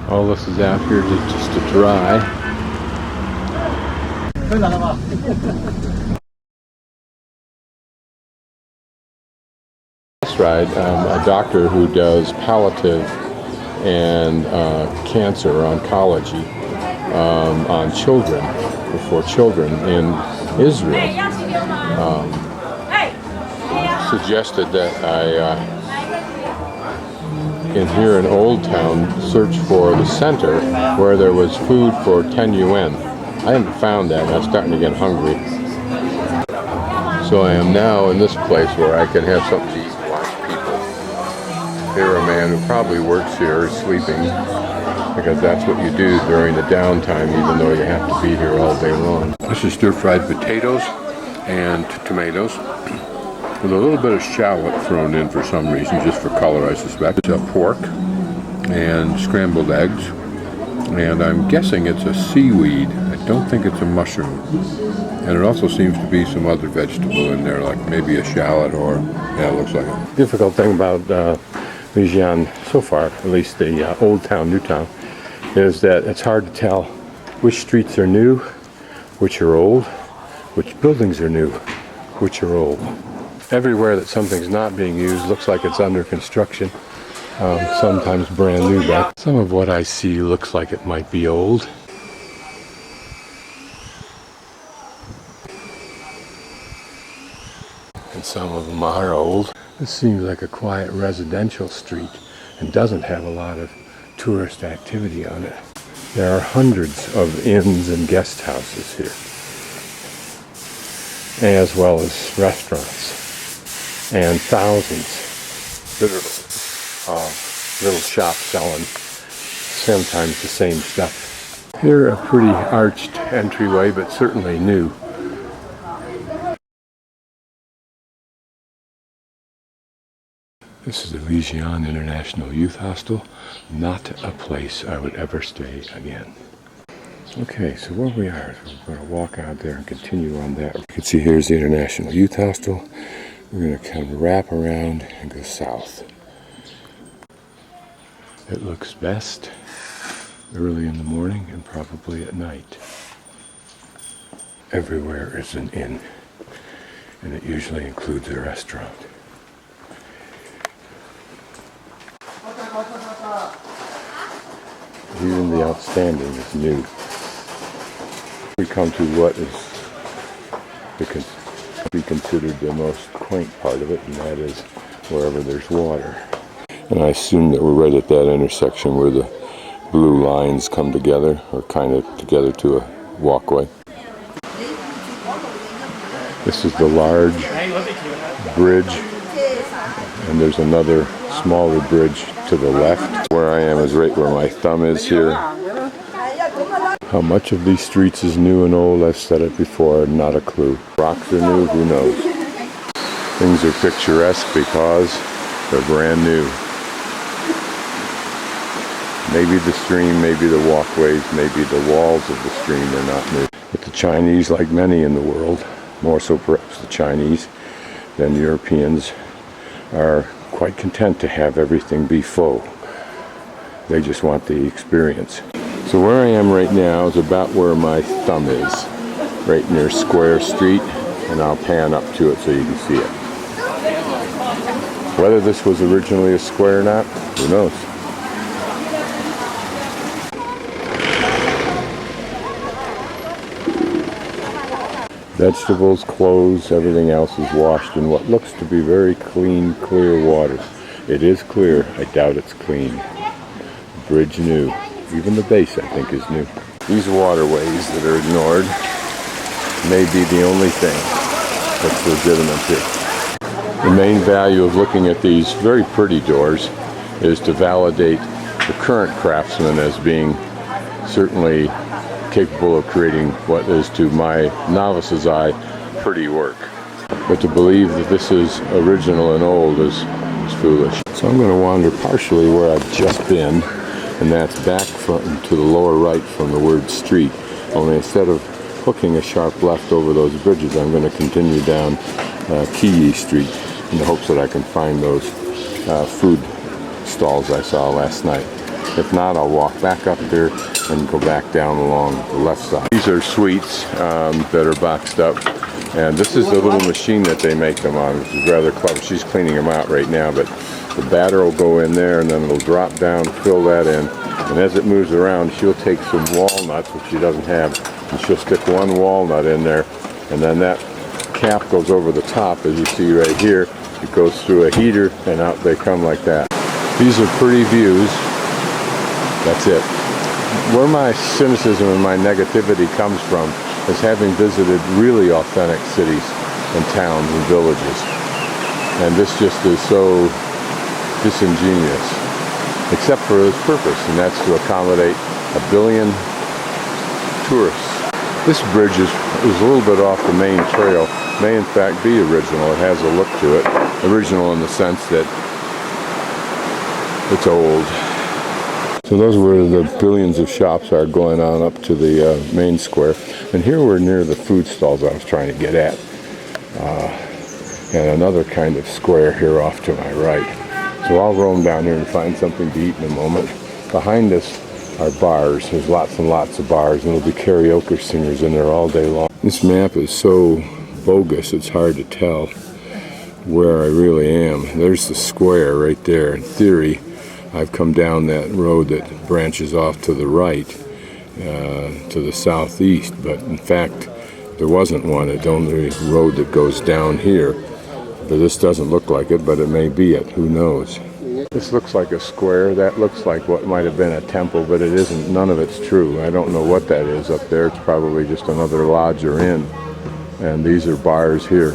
All this is out here just to dry. This ride, a doctor who does palliative and cancer oncology on children, for children in Israel, suggested that I in here in Old Town search for the center where there was food for 10 UN. I haven't found that, and I'm starting to get hungry. So I am now in this place where I can have something to eat and watch people. Here a man who probably works here is sleeping, because that's what you do during the downtime, even though you have to be here all day long. This is stir-fried potatoes and tomatoes, with a little bit of shallot thrown in for some reason, just for color, I suspect. It's pork and scrambled eggs, and I'm guessing it's a seaweed. I don't think it's a mushroom. And it also seems to be some other vegetable in there, like maybe a shallot or, yeah, it looks like it. The difficult thing about Lijiang so far, at least the Old Town, New Town, is that it's hard to tell which streets are new, which are old, which buildings are new, which are old. Everywhere that something's not being used looks like it's under construction, sometimes brand new, but some of what I see looks like it might be old. And some of them are old. This seems like a quiet residential street and doesn't have a lot of tourist activity on it. There are hundreds of inns and guest houses here, as well as restaurants, and thousands, literally, of little shops selling sometimes the same stuff. Here a pretty arched entryway, but certainly new. This is the Lijiang International Youth Hostel, not a place I would ever stay again. Okay, so where we are, we're going to walk out there and continue on that. You can see here's the International Youth Hostel. We're going to kind of wrap around and go south. It looks best early in the morning and probably at night. Everywhere is an inn, and it usually includes a restaurant. Even the outstanding is new. We come to what is be considered the most quaint part of it, and that is wherever there's water. And I assume that we're right at that intersection where the blue lines come together, or kind of together to a walkway. This is the large bridge, and there's another smaller bridge to the left. Where I am is right where my thumb is here. How much of these streets is new and old, I've said it before, not a clue. Rocks are new, who knows? Things are picturesque because they're brand new. Maybe the stream, maybe the walkways, maybe the walls of the stream are not new. But the Chinese, like many in the world, more so perhaps the Chinese than Europeans, are quite content to have everything be faux. They just want the experience. So where I am right now is about where my thumb is, right near Square Street, and I'll pan up to it so you can see it. Whether this was originally a square or not, who knows? Vegetables, clothes, everything else is washed in what looks to be very clean, clear water. It is clear. I doubt it's clean. Bridge new. Even the base, I think, is new. These waterways that are ignored may be the only thing that's legitimate here. The main value of looking at these very pretty doors is to validate the current craftsman as being certainly capable of creating what is, to my novice's eye, pretty work. But to believe that this is original and old is foolish. So I'm going to wander partially where I've just been, and that's back to the lower right from the word street. Only instead of hooking a sharp left over those bridges, I'm going to continue down Kiyi Street in the hopes that I can find those food stalls I saw last night. If not, I'll walk back up there and go back down along the left side. These are sweets that are boxed up. And this is the little machine that they make them on, which is rather clever. She's cleaning them out right now, but the batter will go in there and then it'll drop down, fill that in. And as it moves around, she'll take some walnuts, which she doesn't have, and she'll stick one walnut in there. And then that cap goes over the top, as you see right here. It goes through a heater and out they come like that. These are pretty views. That's it. Where my cynicism and my negativity comes from is having visited really authentic cities and towns and villages. And this just is so disingenuous, except for its purpose, and that's to accommodate 1 billion tourists. This bridge is a little bit off the main trail. May in fact be original. It has a look to it. Original in the sense that it's old. So those are where the billions of shops are going on up to the main square. And here we're near the food stalls I was trying to get at. And another kind of square here off to my right. So I'll roam down here and find something to eat in a moment. Behind us are bars. There's lots and lots of bars, and there'll be karaoke singers in there all day long. This map is so bogus, it's hard to tell where I really am. There's the square right there. In theory, I've come down that road that branches off to the right, to the southeast, but in fact, there wasn't one. It's only a road that goes down here. But this doesn't look like it, but it may be it. Who knows? This looks like a square. That looks like what might have been a temple, but it isn't. None of it's true. I don't know what that is up there. It's probably just another lodge or inn. And these are bars here.